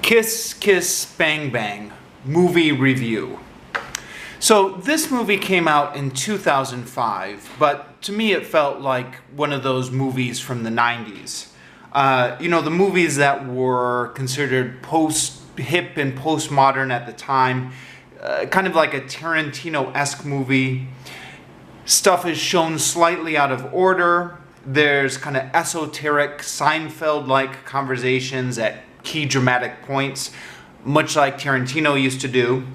Kiss Kiss Bang Bang movie review. So this movie came out in 2005, but to me it felt like one of those movies from the 90s. The movies that were considered post-hip and postmodern at the time, kind of like a Tarantino-esque movie. Stuff is shown slightly out of order. There's kind of esoteric Seinfeld-like conversations at key dramatic points, much like Tarantino used to do.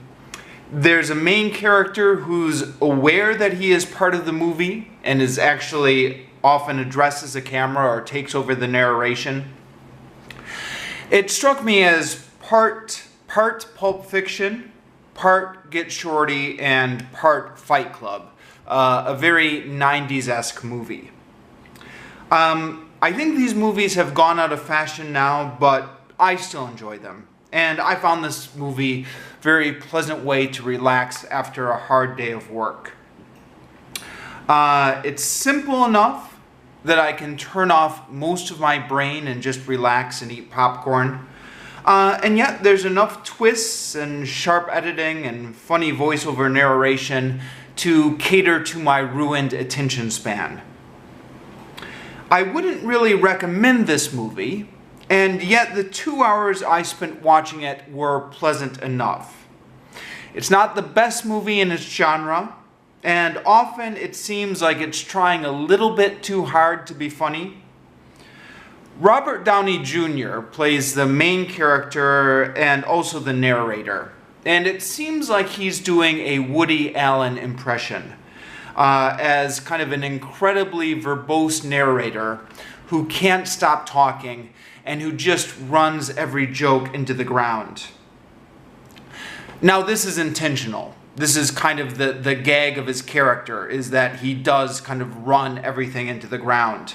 There's a main character who's aware that he is part of the movie and is actually often addresses the camera or takes over the narration. It struck me as part Pulp Fiction, part Get Shorty, and part Fight Club. A very 90s-esque movie. I think these movies have gone out of fashion now, but I still enjoy them. And I found this movie a very pleasant way to relax after a hard day of work. It's simple enough that I can turn off most of my brain and just relax and eat popcorn. And yet there's enough twists and sharp editing and funny voiceover narration to cater to my ruined attention span. I wouldn't really recommend this movie, and yet the 2 hours I spent watching it were pleasant enough. It's not the best movie in its genre, and often it seems like it's trying a little bit too hard to be funny. Robert Downey Jr. plays the main character and also the narrator, and it seems like he's doing a Woody Allen impression. As kind of an incredibly verbose narrator who can't stop talking and who just runs every joke into the ground. Now this is intentional. This is kind of the gag of his character, is that he does kind of run everything into the ground.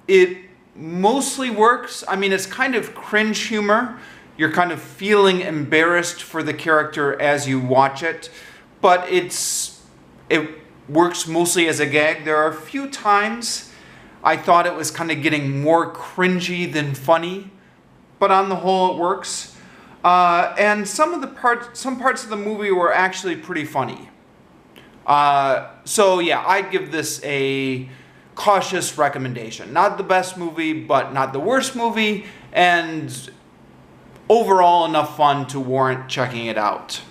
It mostly works. I mean, it's kind of cringe humor. You're kind of feeling embarrassed for the character as you watch it, but it works mostly as a gag. There are a few times I thought it was kind of getting more cringy than funny, but on the whole it works. And some parts of the movie were actually pretty funny. So yeah, I'd give this a cautious recommendation. Not the best movie, but not the worst movie, and overall enough fun to warrant checking it out.